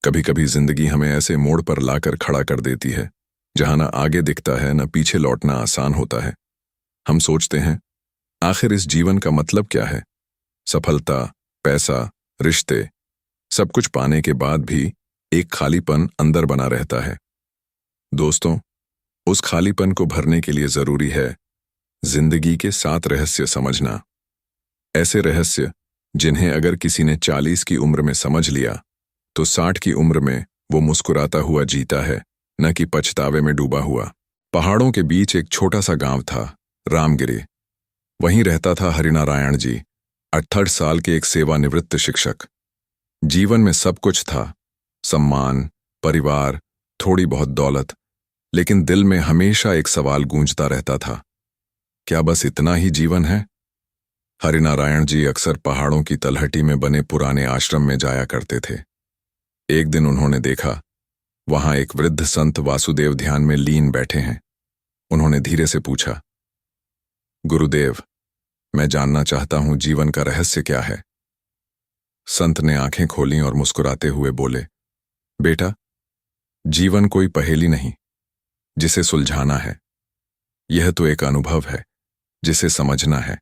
कभी कभी जिंदगी हमें ऐसे मोड़ पर लाकर खड़ा कर देती है जहां ना आगे दिखता है न पीछे लौटना आसान होता है। हम सोचते हैं, आखिर इस जीवन का मतलब क्या है? सफलता, पैसा, रिश्ते, सब कुछ पाने के बाद भी एक खालीपन अंदर बना रहता है। दोस्तों, उस खालीपन को भरने के लिए जरूरी है जिंदगी के 7 रहस्य समझना। ऐसे रहस्य जिन्हें अगर किसी ने 40 की उम्र में समझ लिया तो 60 की उम्र में वो मुस्कुराता हुआ जीता है, न कि पछतावे में डूबा हुआ। पहाड़ों के बीच एक छोटा सा गांव था, रामगिरी। वहीं रहता था हरिनारायण जी, 68 साल के एक सेवानिवृत्त शिक्षक। जीवन में सब कुछ था, सम्मान, परिवार, थोड़ी बहुत दौलत, लेकिन दिल में हमेशा एक सवाल गूंजता रहता था, क्या बस इतना ही जीवन है? हरिनारायण जी अक्सर पहाड़ों की तलहटी में बने पुराने आश्रम में जाया करते थे। एक दिन उन्होंने देखा, वहां एक वृद्ध संत वासुदेव ध्यान में लीन बैठे हैं। उन्होंने धीरे से पूछा, गुरुदेव, मैं जानना चाहता हूं जीवन का रहस्य क्या है? संत ने आंखें खोलीं और मुस्कुराते हुए बोले, बेटा, जीवन कोई पहेली नहीं जिसे सुलझाना है, यह तो एक अनुभव है जिसे समझना है।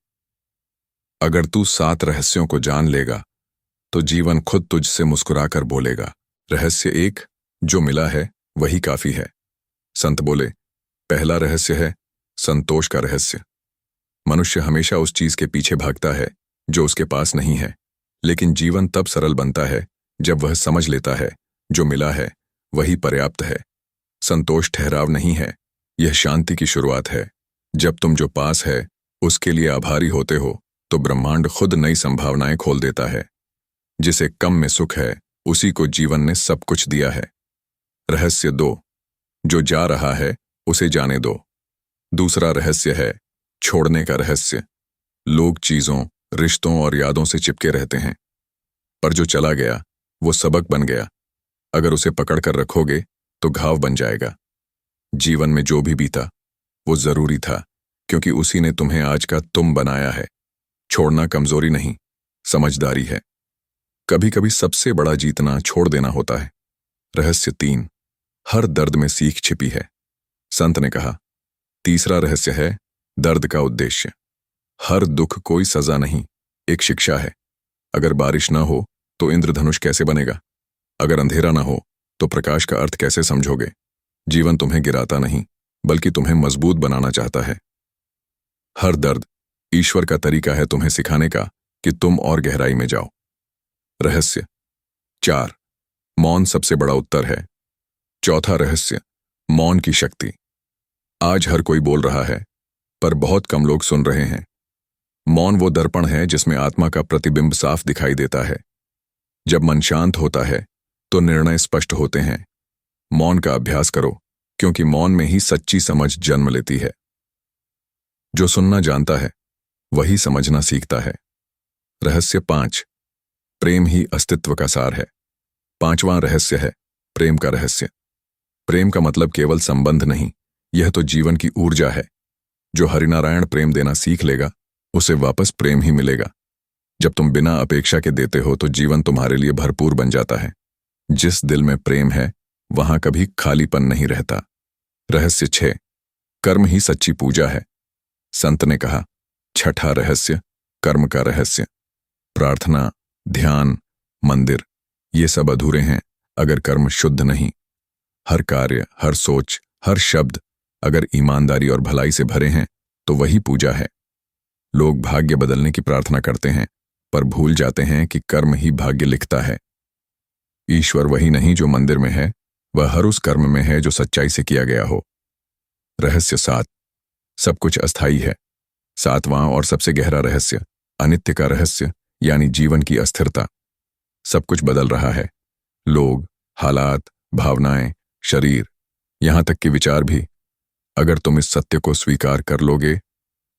अगर तू 7 रहस्यों को जान लेगा तो जीवन खुद तुझसे मुस्कुराकर बोलेगा। रहस्य 1, जो मिला है वही काफी है। संत बोले, पहला रहस्य है संतोष का रहस्य। मनुष्य हमेशा उस चीज के पीछे भागता है जो उसके पास नहीं है, लेकिन जीवन तब सरल बनता है जब वह समझ लेता है जो मिला है वही पर्याप्त है। संतोष ठहराव नहीं है, यह शांति की शुरुआत है। जब तुम जो पास है उसके लिए आभारी होते हो तो ब्रह्मांड खुद नई संभावनाएं खोल देता है। जिसे कम में सुख है उसी को जीवन ने सब कुछ दिया है। रहस्य 2, जो जा रहा है उसे जाने दो। दूसरा रहस्य है छोड़ने का रहस्य। लोग चीजों, रिश्तों और यादों से चिपके रहते हैं, पर जो चला गया वो सबक बन गया। अगर उसे पकड़ कर रखोगे तो घाव बन जाएगा। जीवन में जो भी बीता वो जरूरी था, क्योंकि उसी ने तुम्हें आज का तुम बनाया है। छोड़ना कमजोरी नहीं, समझदारी है। कभी कभी सबसे बड़ा जीतना छोड़ देना होता है। रहस्य 3, हर दर्द में सीख छिपी है। संत ने कहा, तीसरा रहस्य है दर्द का उद्देश्य। हर दुख कोई सजा नहीं, एक शिक्षा है। अगर बारिश ना हो तो इंद्रधनुष कैसे बनेगा? अगर अंधेरा ना हो तो प्रकाश का अर्थ कैसे समझोगे? जीवन तुम्हें गिराता नहीं, बल्कि तुम्हें मजबूत बनाना चाहता है। हर दर्द ईश्वर का तरीका है तुम्हें सिखाने का कि तुम और गहराई में जाओ। रहस्य 4, मौन सबसे बड़ा उत्तर है। चौथा रहस्य, मौन की शक्ति। आज हर कोई बोल रहा है, पर बहुत कम लोग सुन रहे हैं। मौन वो दर्पण है जिसमें आत्मा का प्रतिबिंब साफ दिखाई देता है। जब मन शांत होता है तो निर्णय स्पष्ट होते हैं। मौन का अभ्यास करो, क्योंकि मौन में ही सच्ची समझ जन्म लेती है। जो सुनना जानता है वही समझना सीखता है। रहस्य 5, प्रेम ही अस्तित्व का सार है। 5वां रहस्य है प्रेम का रहस्य। प्रेम का मतलब केवल संबंध नहीं, यह तो जीवन की ऊर्जा है। जो हरिनारायण प्रेम देना सीख लेगा उसे वापस प्रेम ही मिलेगा। जब तुम बिना अपेक्षा के देते हो तो जीवन तुम्हारे लिए भरपूर बन जाता है। जिस दिल में प्रेम है वहां कभी खालीपन नहीं रहता। रहस्य 6, कर्म ही सच्ची पूजा है। संत ने कहा, छठा रहस्य कर्म का रहस्य। प्रार्थना, ध्यान, मंदिर, ये सब अधूरे हैं अगर कर्म शुद्ध नहीं। हर कार्य, हर सोच, हर शब्द अगर ईमानदारी और भलाई से भरे हैं तो वही पूजा है। लोग भाग्य बदलने की प्रार्थना करते हैं, पर भूल जाते हैं कि कर्म ही भाग्य लिखता है। ईश्वर वही नहीं जो मंदिर में है, वह हर उस कर्म में है जो सच्चाई से किया गया हो। रहस्य 7, सब कुछ अस्थायी है। 7वां और सबसे गहरा रहस्य अनित्य का रहस्य, यानी जीवन की अस्थिरता। सब कुछ बदल रहा है, लोग, हालात, भावनाएं, शरीर, यहां तक कि विचार भी। अगर तुम इस सत्य को स्वीकार कर लोगे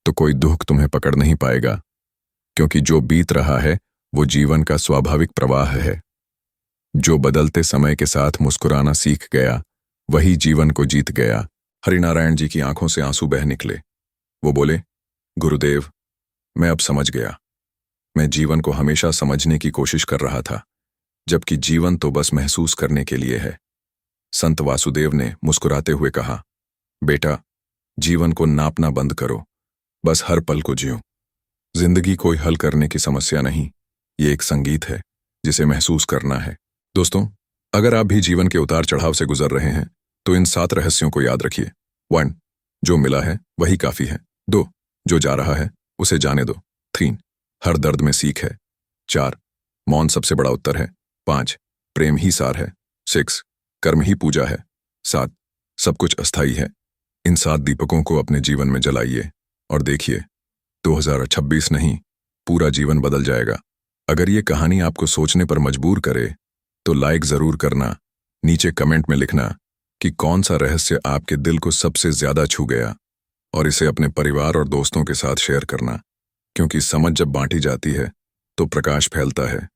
तो कोई दुख तुम्हें पकड़ नहीं पाएगा, क्योंकि जो बीत रहा है वो जीवन का स्वाभाविक प्रवाह है। जो बदलते समय के साथ मुस्कुराना सीख गया वही जीवन को जीत गया। हरिनारायण जी की आंखों से आंसू बह निकले। वो बोले, गुरुदेव, मैं अब समझ गया। मैं जीवन को हमेशा समझने की कोशिश कर रहा था, जबकि जीवन तो बस महसूस करने के लिए है। संत वासुदेव ने मुस्कुराते हुए कहा, बेटा, जीवन को नापना बंद करो, बस हर पल को जियो। जिंदगी कोई हल करने की समस्या नहीं, ये एक संगीत है जिसे महसूस करना है। दोस्तों, अगर आप भी जीवन के उतार चढ़ाव से गुजर रहे हैं तो इन 7 रहस्यों को याद रखिए। 1. जो मिला है वही काफी है। 2. जो जा रहा है उसे जाने दो। 3. हर दर्द में सीख है। 4. मौन सबसे बड़ा उत्तर है। 5. प्रेम ही सार है। 6. कर्म ही पूजा है। 7. सब कुछ अस्थाई है। इन 7 दीपकों को अपने जीवन में जलाइए और देखिए, 2026 नहीं, पूरा जीवन बदल जाएगा। अगर ये कहानी आपको सोचने पर मजबूर करे तो लाइक जरूर करना, नीचे कमेंट में लिखना कि कौन सा रहस्य आपके दिल को सबसे ज्यादा छू गया, और इसे अपने परिवार और दोस्तों के साथ शेयर करना, क्योंकि समझ जब बांटी जाती है तो प्रकाश फैलता है।